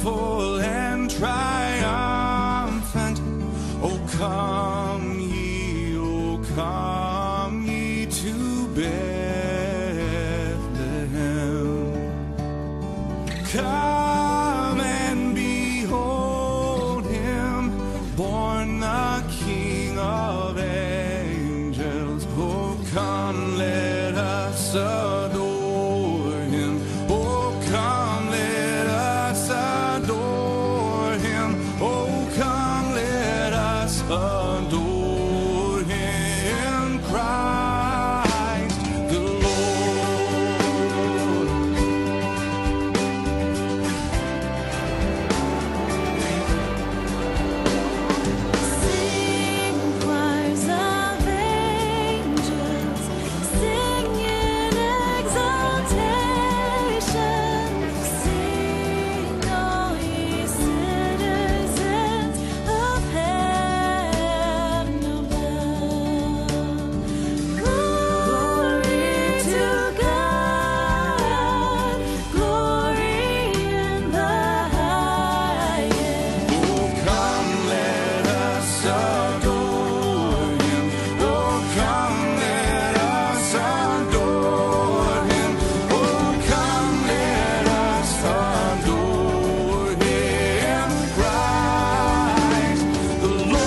joyful and triumphant. Oh come ye to Bethlehem. Come and behold him, born the King of angels. Oh come, let us adore him. Oh come, let us adore him. Oh come, let us adore him, Christ the Lord. Sing, choirs of angels, sing in exaltation. Sing, all ye citizens of heaven above. Glory to God, glory in the highest. Oh come, let us adore him. Oh come, let us adore him. Oh come, let us adore him, Christ the Lord.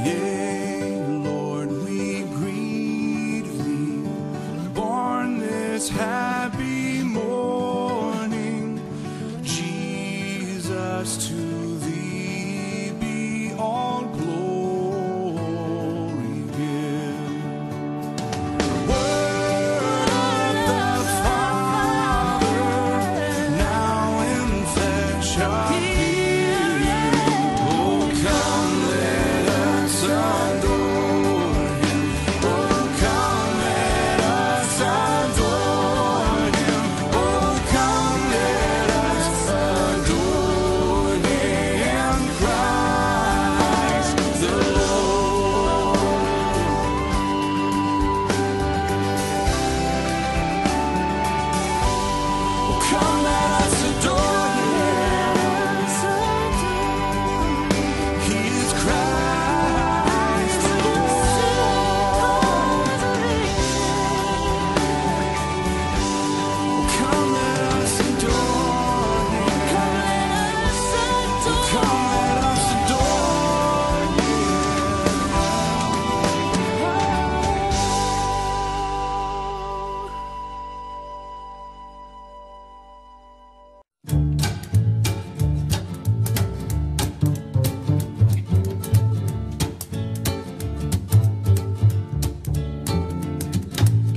Yea, Lord, we greet thee, born this happy morning. Jesus, to thee be all glory given. Word of the Father, now in flesh appearing. Oh come, let us adore him. Oh come, let us adore him. Oh come, let us adore him, Christ the Lord. Oh come, let us adore him. He is Christ the Lord. Oh come, let us adore him. Oh come, let us adore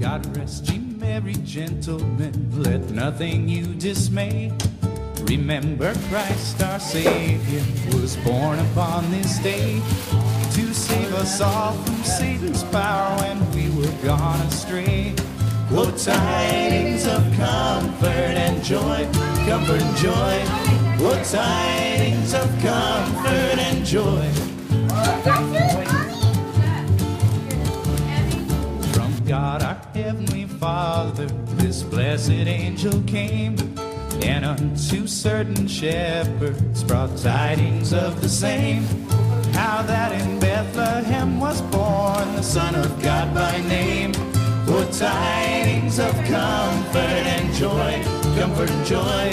God rest ye merry gentlemen, let nothing you dismay. Remember Christ our Savior was born upon this day to save us all from Satan's power when we were gone astray. Oh, tidings of comfort and joy, comfort and joy. Oh, tidings of comfort and joy. From God our heavenly Father, this blessed angel came, and unto certain shepherds brought tidings of the same, how that in Bethlehem was born the Son of God by name. Oh, tidings of comfort and joy, comfort and joy.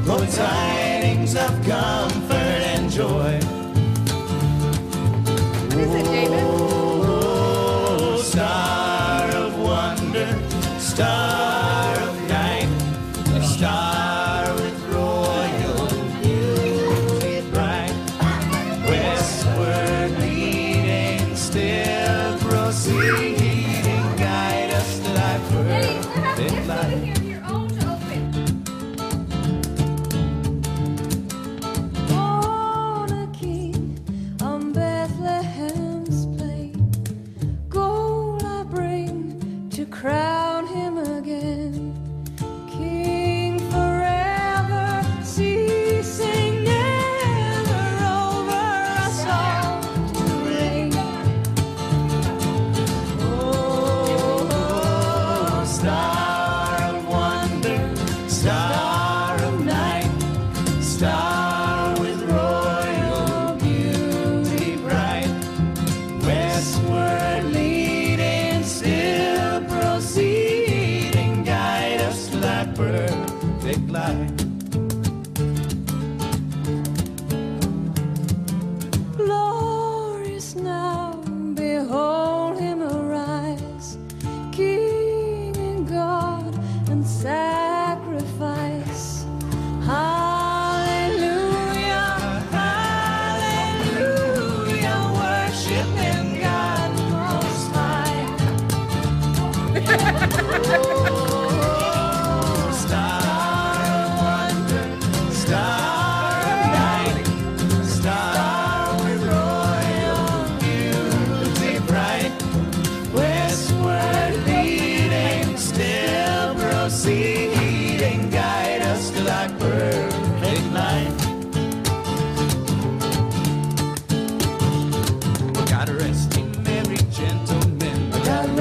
Oh, tidings of comfort and joy. Is it David? Oh, star of wonder, star of night, a star with royal beauty bright, westward leading, still proceeding, guide us to thy perfect light. Born a king on Bethlehem's plain, gold I bring to crown him again.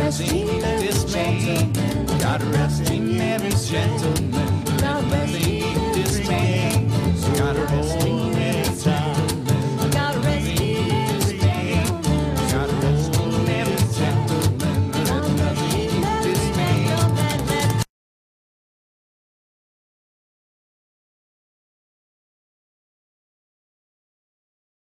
causing dismay. God rest in Mary's gentlemen.